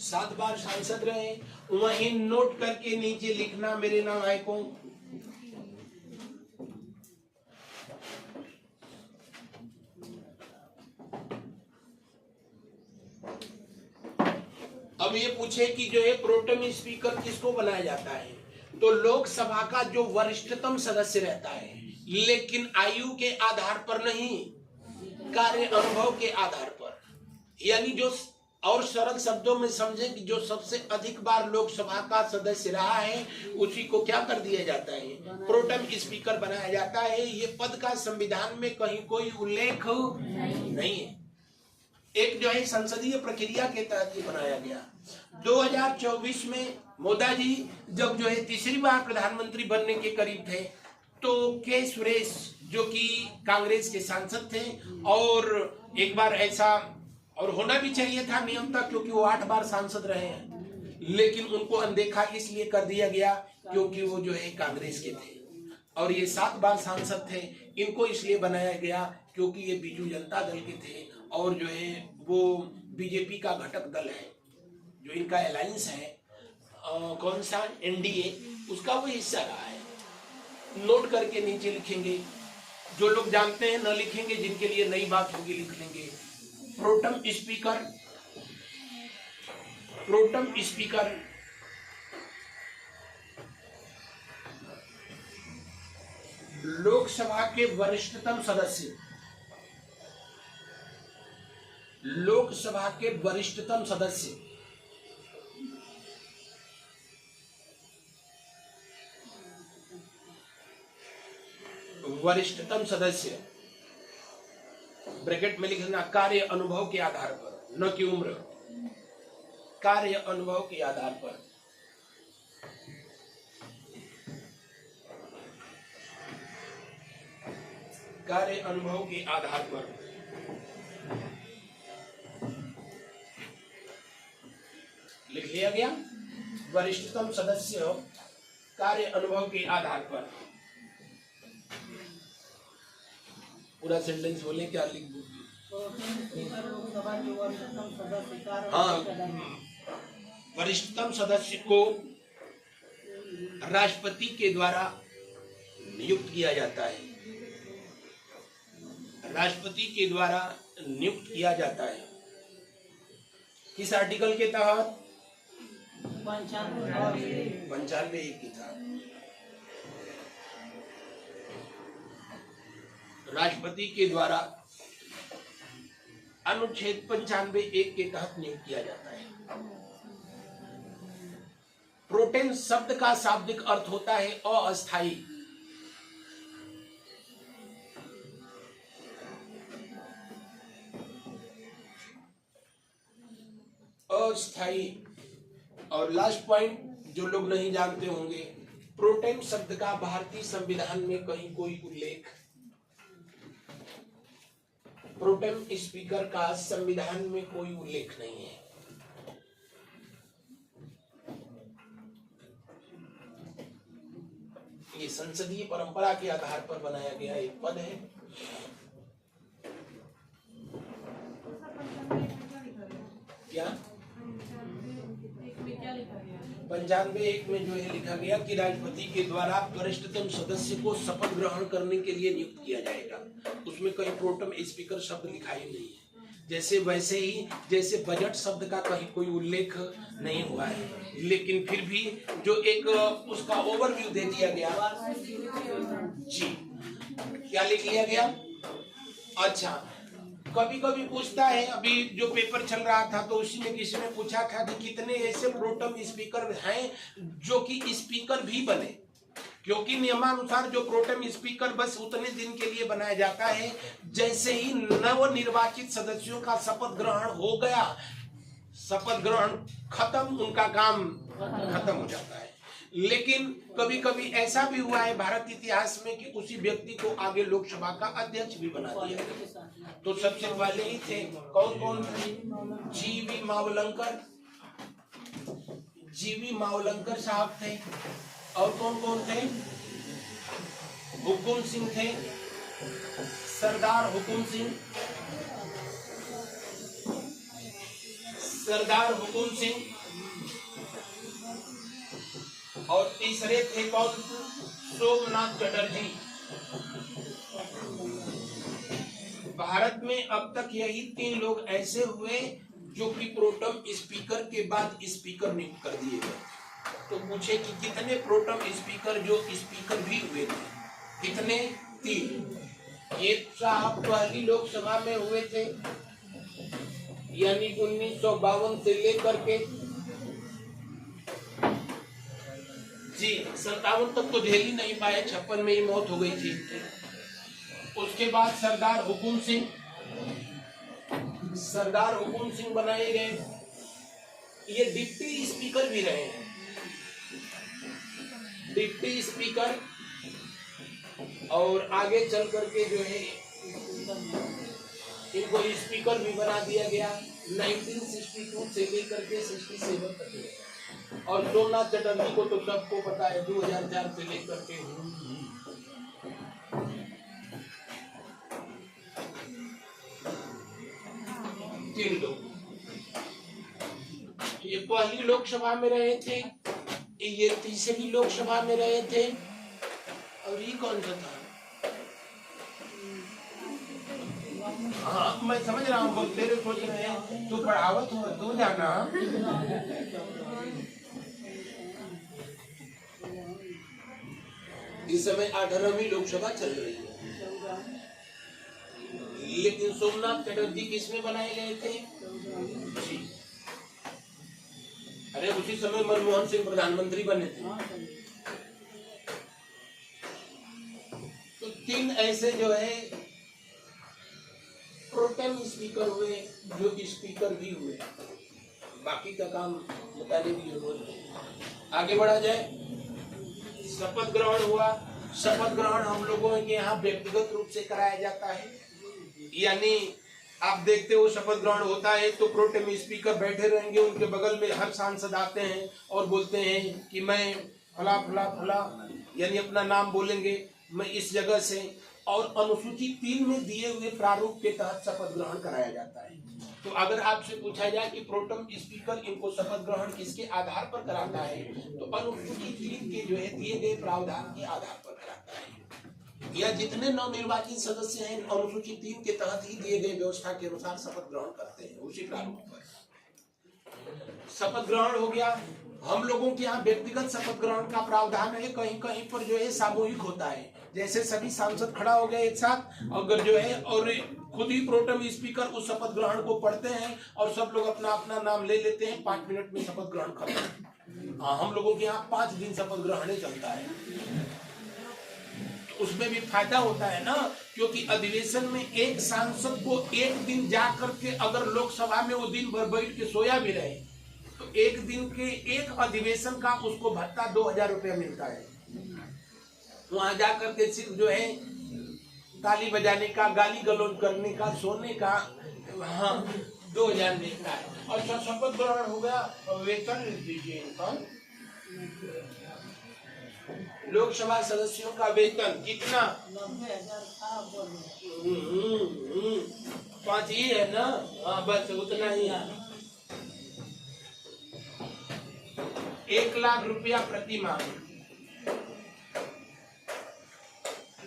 सात बार सांसद रहे। वहीं नोट करके नीचे लिखना मेरे नालायकों, अब ये पूछे कि जो है प्रोटेम स्पीकर किसको बनाया जाता है, तो लोकसभा का जो वरिष्ठतम सदस्य रहता है, लेकिन आयु के आधार पर नहीं, कार्य अनुभव के आधार पर। यानी जो, और सरल शब्दों में समझें कि जो सबसे अधिक बार लोकसभा का सदस्य रहा है उसी को क्या कर दिया जाता है? प्रोटेम स्पीकर बनाया जाता है। ये पद का संविधान में कहीं कोई उल्लेख नहीं है। एक जो है संसदीय प्रक्रिया के तहत ये बनाया गया। 2024 में मोदी जी जब जो है तीसरी बार प्रधानमंत्री बनने के करीब थे, तो के सुरेश जो कि कांग्रेस के सांसद थे, और एक बार ऐसा और होना भी चाहिए था नियम था, क्योंकि वो 8 बार सांसद रहे हैं, लेकिन उनको अनदेखा इसलिए कर दिया गया क्योंकि वो जो है कांग्रेस के थे। और ये 7 बार सांसद थे, इनको इसलिए बनाया गया क्योंकि ये बीजू जनता दल के थे, और जो है वो बीजेपी का घटक दल है, जो इनका अलायंस है, कौन सा एनडीए, उसका वो हिस्सा रहा है। नोट करके नीचे लिखेंगे, जो लोग जानते हैं न लिखेंगे, जिनके लिए नई बात होगी लिख लेंगे। प्रोटेम स्पीकर लोकसभा के वरिष्ठतम सदस्य, लोकसभा के वरिष्ठतम सदस्य वरिष्ठतम सदस्य, ब्रैकेट में लिखना कार्य अनुभव के आधार पर, न कि उम्र, कार्य अनुभव के आधार पर। कार्य अनुभव के आधार पर लिख लिया गया। वरिष्ठतम सदस्य कार्य अनुभव के आधार पर। पूरा सेंटेंस बोले क्या लिख दूं? हाँ, वरिष्ठतम सदस्य को राष्ट्रपति के द्वारा नियुक्त किया जाता है। राष्ट्रपति के द्वारा नियुक्त किया जाता है। किस आर्टिकल के तहत? 95(1) के तहत राष्ट्रपति के द्वारा अनुच्छेद 95(1) के तहत नियुक्त किया जाता है। प्रोटेम शब्द का शाब्दिक अर्थ होता है अस्थायी। अस्थायी। और लास्ट पॉइंट जो लोग नहीं जानते होंगे, प्रोटेम शब्द का भारतीय संविधान में कहीं कोई उल्लेख, प्रोटेम स्पीकर का संविधान में कोई उल्लेख नहीं है। ये संसदीय परंपरा के आधार पर बनाया गया एक पद है। क्या 95(1) में जो है लिखा गया कि राष्ट्रपति के द्वारा वरिष्ठतम सदस्य को शपथ ग्रहण करने के लिए नियुक्त किया जाएगा। उसमें कहीं प्रोटेम स्पीकर शब्द लिखा ही नहीं है। जैसे वैसे ही जैसे बजट शब्द का कहीं कोई उल्लेख नहीं हुआ है, लेकिन फिर भी जो एक उसका ओवरव्यू दे दिया गया जी। क्या लिख लिया गया? अच्छा, कभी कभी पूछता है, अभी जो पेपर चल रहा था तो उसी में किसी ने पूछा था कि कितने ऐसे प्रोटेम स्पीकर हैं जो कि स्पीकर भी बने, क्योंकि नियमानुसार जो प्रोटेम स्पीकर बस उतने दिन के लिए बनाया जाता है जैसे ही नवनिर्वाचित सदस्यों का शपथ ग्रहण हो गया, शपथ ग्रहण खत्म, उनका काम खत्म हो जाता है। लेकिन कभी कभी ऐसा भी हुआ है भारत इतिहास में कि उसी व्यक्ति को आगे लोकसभा का अध्यक्ष भी बना दिया। तो सबसे पहले ही थे कौन कौन? जीवी मावलंकर, जीवी मावलंकर साहब थे। और कौन कौन थे? हुकुम सिंह थे, सरदार हुकुम सिंह, सरदार हुकुम सिंह। और तीसरे थे कौन? सोमनाथ चटर्जी। भारत में अब तक यही 3 लोग ऐसे हुए जो कि प्रोटेम स्पीकर के बाद स्पीकर नियुक्त कर दिए गए। तो पूछे कि कितने प्रोटेम स्पीकर जो स्पीकर भी हुए थे? कितने? 3। ये साहब पहली लोकसभा में हुए थे, यानी 1952 से लेकर के जी 57 तक तो झेल ही नहीं पाए, 56 में ही मौत हो गई थी। उसके बाद सरदार हुकुम सिंह, सरदार हुकुम सिंह बनाए गए। ये डिप्टी स्पीकर भी रहे हैं, डिप्टी स्पीकर। और आगे चल करके जो है इनको स्पीकर भी बना दिया गया 1962 से लेकर के 67 तक। और सोमनाथ चटर्जी को तो सबको पता है 2004 से लेकर के 3 लोग। ये पहली लोकसभा में रहे थे, ये तीसरी लोकसभा में रहे थे, और ये कौन सा था? हाँ, मैं समझ रहा हूँ, बहुत देर सोच रहे हैं। तू पढ़ावत हो, तू जाना। इस समय 18वीं लोकसभा चल रही है, लेकिन सोमनाथ चटर्जी किसमें बनाए गए थे? जी। अरे उसी समय मनमोहन सिंह प्रधानमंत्री बने थे। तो 3 ऐसे जो है प्रोटेम स्पीकर हुए, जो स्पीकर भी हुए। बाकी का काम बताने की जरूरत नहीं। आगे बढ़ा जाए। शपथ ग्रहण हुआ। शपथ ग्रहण हम लोगों के यहाँ व्यक्तिगत रूप से कराया जाता है, यानी आप देखते हो शपथ ग्रहण होता है तो प्रोटेम स्पीकर बैठे रहेंगे, उनके बगल में हर सांसद आते हैं और बोलते हैं कि मैं फला फला फला, यानी अपना नाम बोलेंगे, मैं इस जगह से, और अनुसूची 3 में दिए हुए प्रारूप के तहत शपथ ग्रहण कराया जाता है। तो अगर आपसे पूछा जाए कि प्रोटेम स्पीकर इनको शपथ ग्रहण किसके आधार पर कराता है, तो अनुसूची 3 के जो है दिए गए प्रावधान के आधार पर कराता है, या जितने नवनिर्वाचित सदस्य हैं अनुसूची 3 के तहत ही दिए गए व्यवस्था के अनुसार शपथ ग्रहण करते हैं उसी प्रारूप पर। शपथ ग्रहण हो गया। हम लोगों के यहाँ व्यक्तिगत शपथ ग्रहण का प्रावधान है, कहीं कहीं पर जो है सामूहिक होता है, जैसे सभी सांसद खड़ा हो गए एक साथ, अगर जो है और खुद ही प्रोटेम स्पीकर उस शपथ ग्रहण को पढ़ते हैं और सब लोग अपना अपना नाम ले लेते हैं, 5 मिनट में शपथ ग्रहण खत्म। हम लोगों के यहाँ 5 दिन शपथ ग्रहण चलता है। तो उसमें भी फायदा होता है ना, क्योंकि अधिवेशन में एक सांसद को एक दिन जा करके अगर लोकसभा में वो दिन भर बैठ के सोया भी रहे तो एक दिन के एक अधिवेशन का उसको भत्ता 2000 रुपया मिलता है। वहां जाकर के सिर्फ जो है ताली बजाने का, गाली गलौज करने का, सोने का, हाँ 2000 मिलता है। और शपथ ग्रहण हो गया, वेतन लिख दीजिए इनका। लोकसभा सदस्यों का वेतन कितना? 5 ही है ना? हाँ बस उतना ही है। 1 लाख रुपया प्रति माह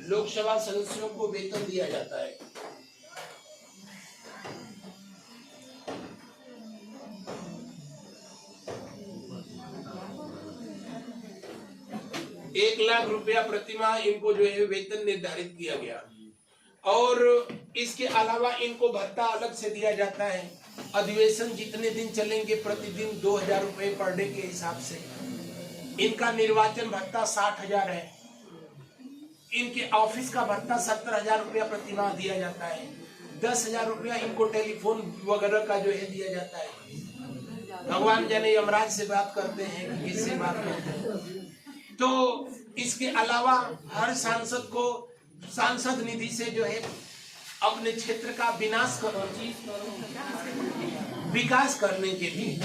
लोकसभा सदस्यों को वेतन दिया जाता है। एक लाख रुपया प्रति माह इनको जो है वेतन निर्धारित किया गया, और इसके अलावा इनको भत्ता अलग से दिया जाता है। अधिवेशन जितने दिन चलेंगे प्रतिदिन 2000 रुपए पर डे के हिसाब से। इनका निर्वाचन भत्ता 60,000 है। इनके ऑफिस का भत्ता 70,000 रुपया प्रति माह दिया जाता है। 10,000 रुपया इनको टेलीफोन वगैरह का जो है दिया जाता है। भगवान जाने यमराज से बात करते हैं कि किससे बात करते हैं। तो इसके अलावा हर सांसद को सांसद निधि से जो है अपने क्षेत्र का विकास करने के लिए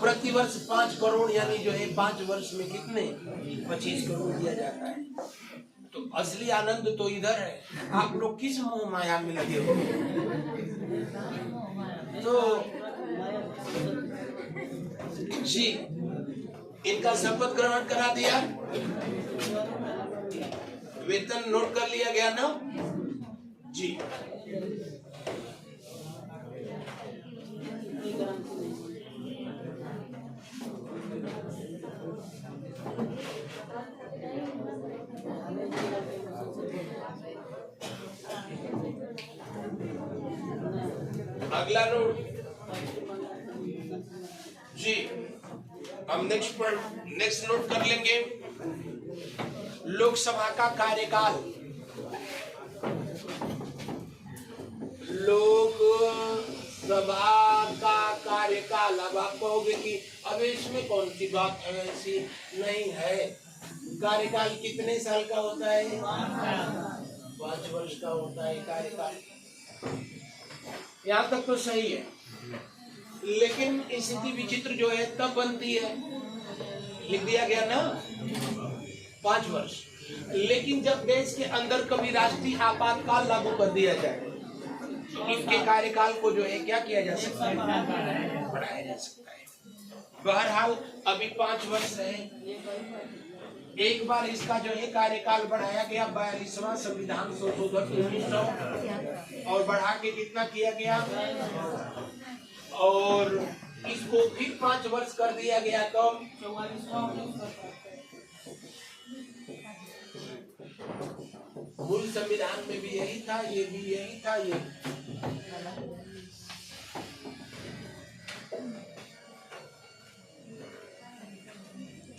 प्रतिवर्ष 5 करोड़, यानी जो है 5 वर्ष में कितने 25 करोड़ दिया जाता है। तो असली आनंद तो इधर है। आप लोग किस मोह माया में लगे हो? तो जी इनका शपथ ग्रहण करा दिया, वेतन नोट कर लिया गया ना जी। अगला नोट जी, हम नेक्स्ट नोट कर लेंगे। लोकसभा का कार्यकाल। लोकसभा का कार्यकाल। अब आप कहोगे कि अब इसमें कौन सी बात है, ऐसी नहीं है। कार्यकाल कितने साल का होता है? 5 वर्ष का होता है कार्यकाल। यहाँ तक तो सही है, लेकिन स्थिति विचित्र जो है तब बनती है, लिख दिया गया ना 5 वर्ष। लेकिन जब देश के अंदर कभी राष्ट्रीय आपातकाल लागू कर दिया जाए तो इनके कार्यकाल को जो है क्या किया जा सकता है? बढ़ाया जा सकता है। बहरहाल अभी 5 वर्ष है। एक बार इसका जो है कार्यकाल बढ़ाया गया 42वां संविधान संशोधन 1900, और बढ़ा के कितना किया गया, और इसको फिर 5 वर्ष कर दिया गया। तो मूल संविधान में भी यही था, ये भी यही था। ये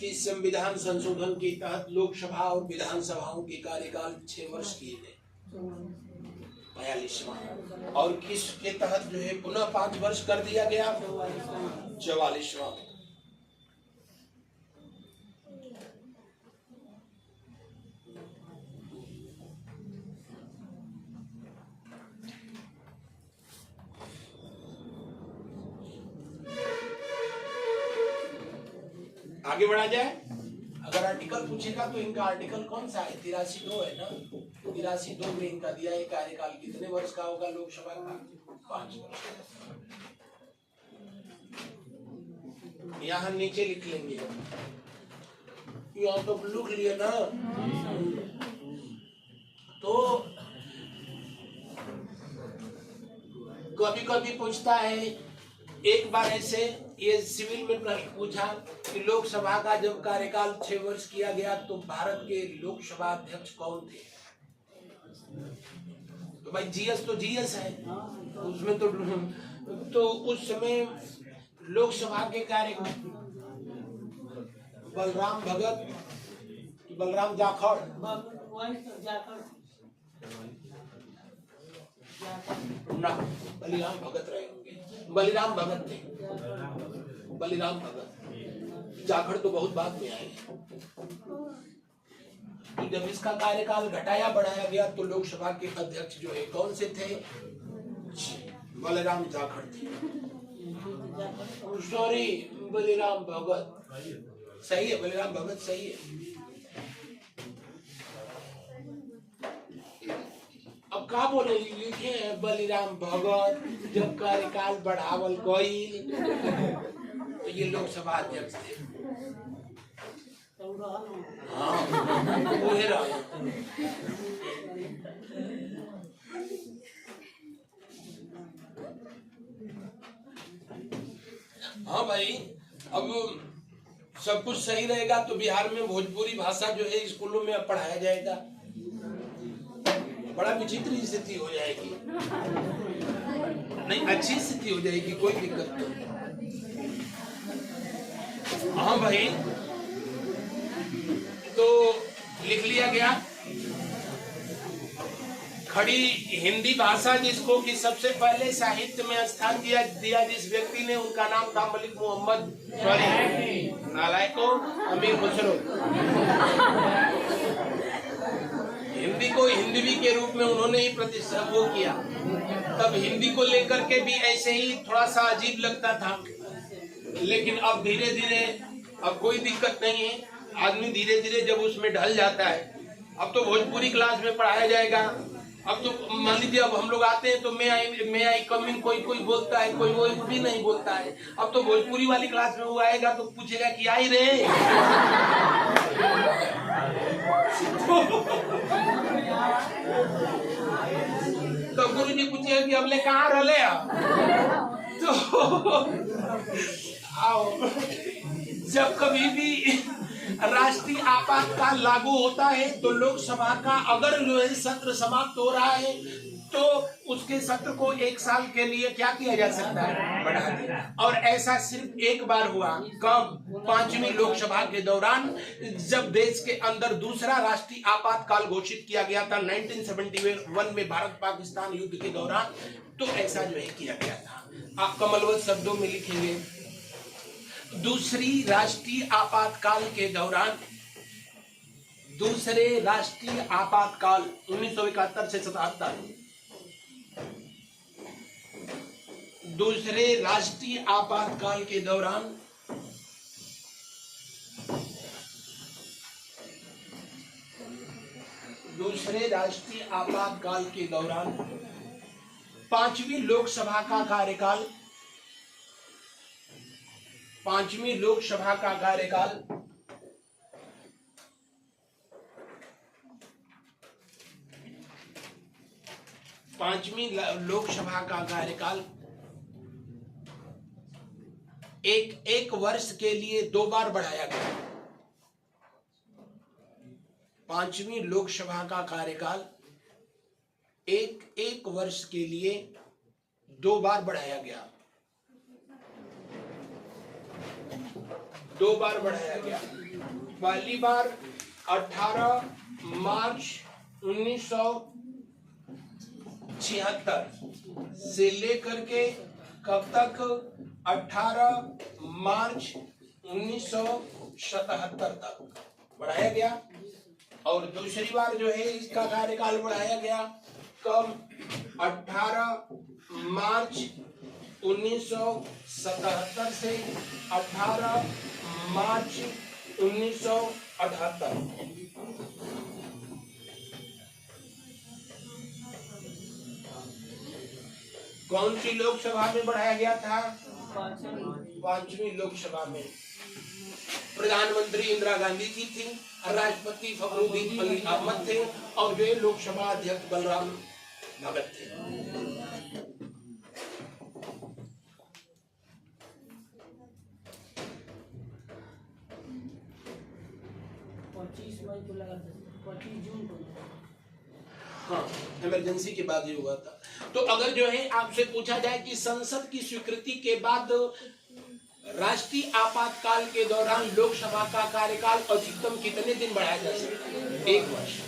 कि संविधान संशोधन के तहत लोकसभा और विधानसभाओं के कार्यकाल 6 वर्ष किए गए, 42वां, और किसके तहत जो है पुनः 5 वर्ष कर दिया गया, 44वां। आगे बढ़ा जाए। अगर आर्टिकल पूछेगा तो इनका आर्टिकल कौन सा है, 83(2 है ना। 83(2 में इनका दिया है कार्यकाल कितने वर्ष का होगा लोकसभा का, 5 वर्ष। यहाँ नीचे लिख लेंगे, यहाँ तो लिख लिया ना। तो कभी कभी पूछता है, एक बार ऐसे ये सिविल में प्रश्न पूछा कि लोकसभा का जब कार्यकाल 6 वर्ष किया गया तो भारत के लोकसभा अध्यक्ष कौन थे। तो भाई जीएस तो जीएस है, उसमें तो उस समय लोकसभा के कार्य बलराम भगत, बलराम जाखड़, ना बलिराम भगत रहे होंगे, बलिराम भगत थे, बलिराम भगत। जाखड़ तो बहुत बाद में आए। तो जब इसका कार्यकाल घटाया बढ़ाया गया तो लोकसभा के अध्यक्ष जो है कौन से थे, बलिराम जाखड़ थे। सॉरी, बलिराम भगत सही है, बलिराम भगत सही है। अब का बोले, लिखे हैं बलिराम भगत जब कार्यकाल बढ़ावल गई तो ये लोकसभा अध्यक्ष थे। हाँ, वही रहा। हाँ भाई, अब सब कुछ सही रहेगा तो बिहार में भोजपुरी भाषा जो है स्कूलों में अब पढ़ाया जाएगा। बड़ा विचित्र स्थिति हो जाएगी, नहीं अच्छी स्थिति हो जाएगी, कोई दिक्कत नहीं। हाँ भाई, तो लिख लिया गया। खड़ी हिंदी भाषा जिसको कि सबसे पहले साहित्य में स्थान दिया जिस व्यक्ति ने, उनका नाम था मलिक मोहम्मद, सॉरी नालायको, अमीर खुसरो। हिंदी को हिंदवी के रूप में उन्होंने ही प्रतिष्ठा वो किया। तब हिंदी को लेकर के भी ऐसे ही थोड़ा सा अजीब लगता था, लेकिन अब धीरे धीरे अब कोई दिक्कत नहीं है। आदमी धीरे धीरे जब उसमें ढल जाता है, अब तो भोजपुरी क्लास में पढ़ाया जाएगा। अब तो मान लीजिए अब हम लोग आते हैं तो मैं आई कमिंग कोई बोलता है, कोई वो भी नहीं बोलता है। अब तो भोजपुरी वाली क्लास में वो आएगा तो पूछेगा कि आई रे तो गुरु जी पूछे कि हमने कहाँ रले तो आओ। जब कभी भी राष्ट्रीय आपातकाल लागू होता है तो लोकसभा का अगर जो है सत्र समाप्त हो रहा है तो उसके सत्र को 1 साल के लिए क्या किया जा सकता है, बढ़ा दिया। और ऐसा सिर्फ एक बार हुआ, कब, 5वीं लोकसभा के दौरान, जब देश के अंदर दूसरा राष्ट्रीय आपातकाल घोषित किया गया था 1971 में भारत पाकिस्तान युद्ध के दौरान। तो ऐसा जो है किया गया था। आप कमलवत शब्दों में लिखेंगे, दूसरी राष्ट्रीय आपातकाल के दौरान, दूसरे राष्ट्रीय आपातकाल 1971 से 77, दूसरे राष्ट्रीय आपातकाल के दौरान दूसरे राष्ट्रीय आपातकाल के दौरान 5वीं लोकसभा का कार्यकाल, 5वीं लोकसभा का कार्यकाल 5वीं लोकसभा का कार्यकाल एक वर्ष के लिए 2 बार बढ़ाया गया। 5वीं लोकसभा का कार्यकाल एक वर्ष के लिए 2 बार बढ़ाया गया, 2 बार बढ़ाया गया। पहली बार 18 मार्च 1976 से लेकर के कब तक? 18 मार्च 1977 तक बढ़ाया गया। और दूसरी बार जो है इसका कार्यकाल बढ़ाया गया कब? 18 मार्च 1977 से 18 मार्च 1978। कौन सी लोकसभा में बढ़ाया गया था? 5वीं लोकसभा में। प्रधानमंत्री इंदिरा गांधी जी थी, राष्ट्रपति फखरुद्दीन अली अहमद थे और वे लोकसभा अध्यक्ष बलराम भगत थे। को लगा 25 जून को। हाँ, इमरजेंसी के बाद ये हुआ था। तो अगर जो है आपसे पूछा जाए कि संसद की स्वीकृति के बाद राष्ट्रीय आपातकाल के दौरान लोकसभा का कार्यकाल अधिकतम कितने दिन बढ़ाया जा सकता है? 1 वर्ष।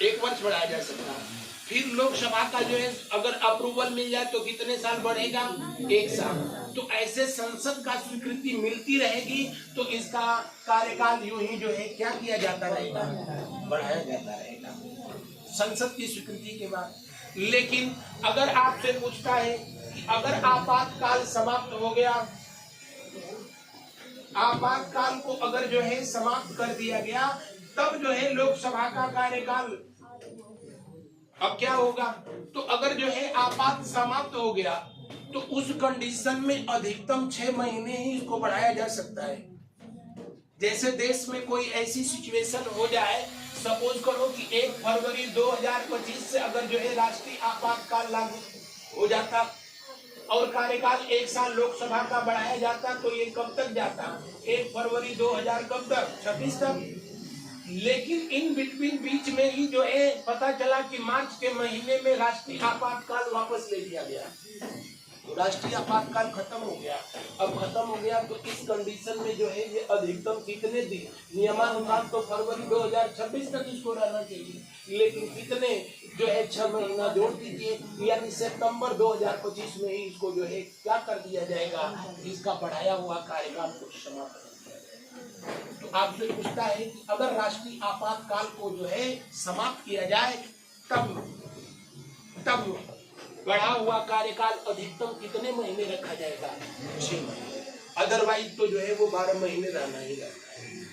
1 वर्ष बढ़ाया जा सकता है। फिर लोकसभा का जो है अगर अप्रूवल मिल जाए तो कितने साल बढ़ेगा? 1 साल। तो ऐसे संसद का स्वीकृति मिलती रहेगी तो इसका कार्यकाल यूं ही जो है क्या किया जाता रहेगा? बढ़ाया जाता रहेगा संसद की स्वीकृति के बाद। लेकिन अगर आपसे पूछता है कि अगर आपातकाल समाप्त हो गया, आपातकाल को अगर जो है समाप्त कर दिया गया, तब जो है लोकसभा का कार्यकाल अब क्या होगा? तो अगर जो है आपात समाप्त हो गया तो उस कंडीशन में अधिकतम 6 महीने ही इसको बढ़ाया जा सकता है। जैसे देश में कोई ऐसी सिचुएशन हो जाए, सपोज करो कि 1 फरवरी 2025 से अगर जो है राष्ट्रीय आपातकाल लागू हो जाता और कार्यकाल 1 साल लोकसभा का बढ़ाया जाता तो ये कब तक जाता? 1 फरवरी 2000 कब तक? 26 तक। लेकिन इन बिटवीन बीच में ही जो है पता चला कि मार्च के महीने में राष्ट्रीय आपातकाल वापस ले लिया गया, तो राष्ट्रीय आपातकाल खत्म हो गया। अब खत्म हो गया तो इस कंडीशन में जो है ये अधिकतम कितने दिन? नियमानुसार तो फरवरी 2026 तक इसको रहना चाहिए, लेकिन कितने जो है 6 महीना जोड़ दीजिए, यानी सितंबर 2025 में ही इसको जो है क्या कर दिया जाएगा? इसका बढ़ाया हुआ कार्यकाल को समाप्त। तो आपसे पूछता है कि अगर राष्ट्रीय आपातकाल को जो है समाप्त किया जाए तब बढ़ा हुआ कार्यकाल अधिकतम कितने महीने रखा जाएगा? 6 महीने। अदरवाइज तो जो है वो 12 महीने रहना ही रहता है।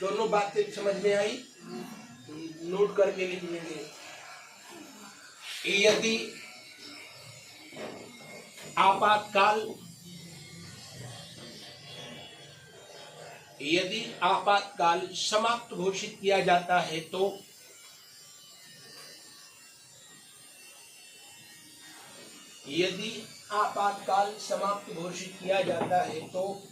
दोनों बातें समझ में आई? नोट करके लिख लेंगे। यदि आपातकाल समाप्त घोषित किया जाता है तो यदि आपातकाल समाप्त घोषित किया जाता है तो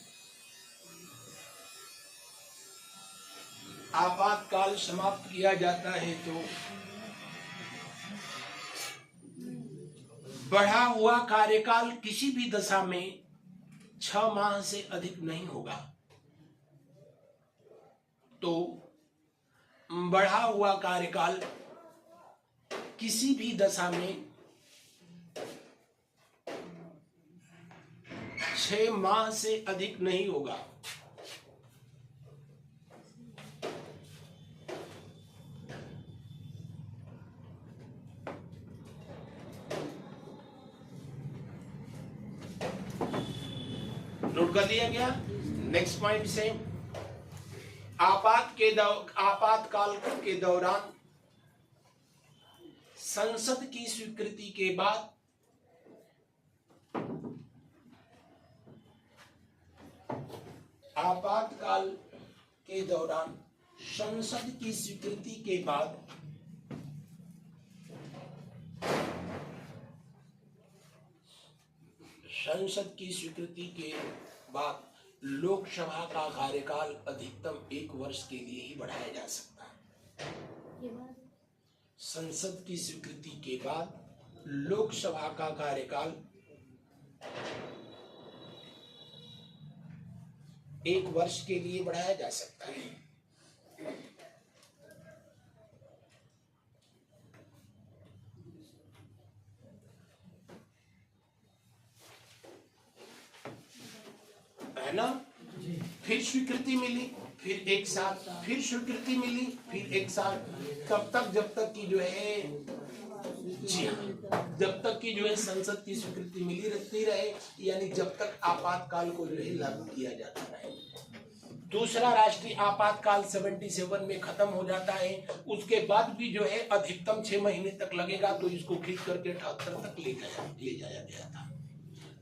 आपातकाल समाप्त किया जाता है तो बढ़ा हुआ कार्यकाल किसी भी दशा में 6 माह से अधिक नहीं होगा। तो बढ़ा हुआ कार्यकाल किसी भी दशा में 6 माह से अधिक नहीं होगा। नोट कर लिया गया। नेक्स्ट पॉइंट से आपातकाल के दौरान संसद की स्वीकृति के बाद आपातकाल के दौरान संसद की स्वीकृति के बाद संसद की स्वीकृति के बाद लोकसभा का कार्यकाल अधिकतम 1 वर्ष के लिए ही बढ़ाया जा सकता है। संसद की स्वीकृति के बाद लोकसभा का कार्यकाल 1 वर्ष के लिए बढ़ाया जा सकता है। है ना। फिर स्वीकृति मिली, फिर एक साल, फिर स्वीकृति मिली, फिर एक साल, कब तक? जब तक की जो है, जी हाँ, जब तक की जो है संसद की स्वीकृति मिली रहती रहे, यानी जब तक आपातकाल को जो है लागू किया जाता रहे। दूसरा राष्ट्रीय आपातकाल 77 में खत्म हो जाता है, उसके बाद भी जो है अधिकतम 6 महीने तक लगेगा, तो इसको खींच करके 78 तक ले जाया गया था।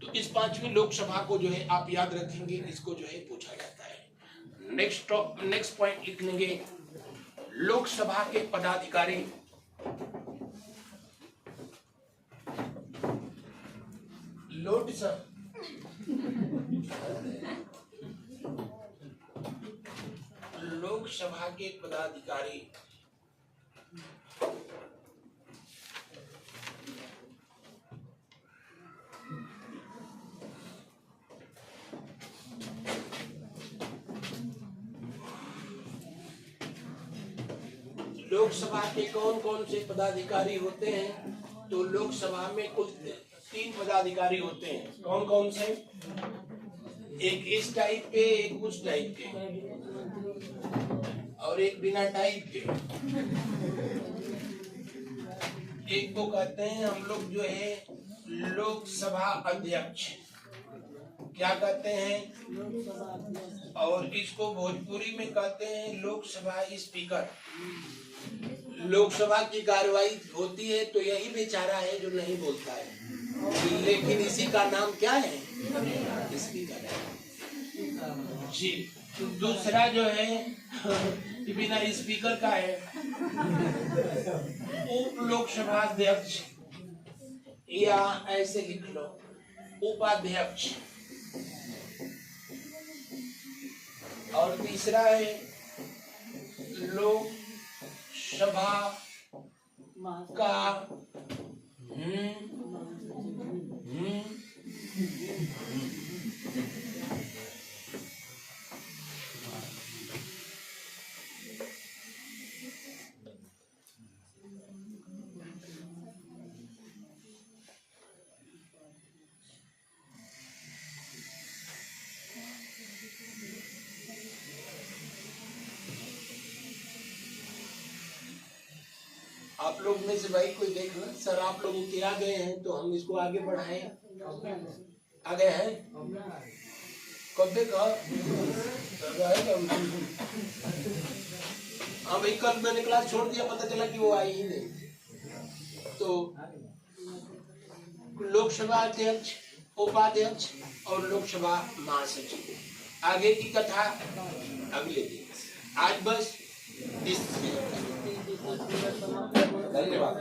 तो इस 5वीं लोकसभा को जो है आप याद रखेंगे, इसको जो है पूछा जाता है। नेक्स्ट पॉइंट लिख लेंगे, लोकसभा के पदाधिकारी लोकसभा के पदाधिकारी लोकसभा के कौन कौन से पदाधिकारी होते हैं? तो लोकसभा में कुल 3 पदाधिकारी होते हैं। कौन कौन से? एक इस टाइप के, एक उस टाइप के, और एक बिना टाइप के। एक को कहते हैं हम लोग जो है लोकसभा अध्यक्ष, क्या कहते हैं? और इसको भोजपुरी में कहते हैं लोकसभा स्पीकर। लोकसभा की कार्यवाही होती है तो यही बेचारा है जो नहीं बोलता है, लेकिन इसी का नाम क्या है? स्पीकर है जी। दूसरा जो है बिना स्पीकर का है उप लोकसभा अध्यक्ष, या ऐसे लिख लो उपाध्यक्ष। और तीसरा है लोकसभा का आप लोग में से भाई कोई देख लो सर, आप लोग के आ गए हैं तो हम इसको आगे बढ़ाएं। आ गए हैं कब देखा? हाँ भाई, कल मैंने क्लास छोड़ दिया, पता चला कि वो आई ही नहीं। तो लोकसभा अध्यक्ष, उपाध्यक्ष और लोकसभा महासचिव, आगे की कथा अगले दिन। आज बस धन्यवाद।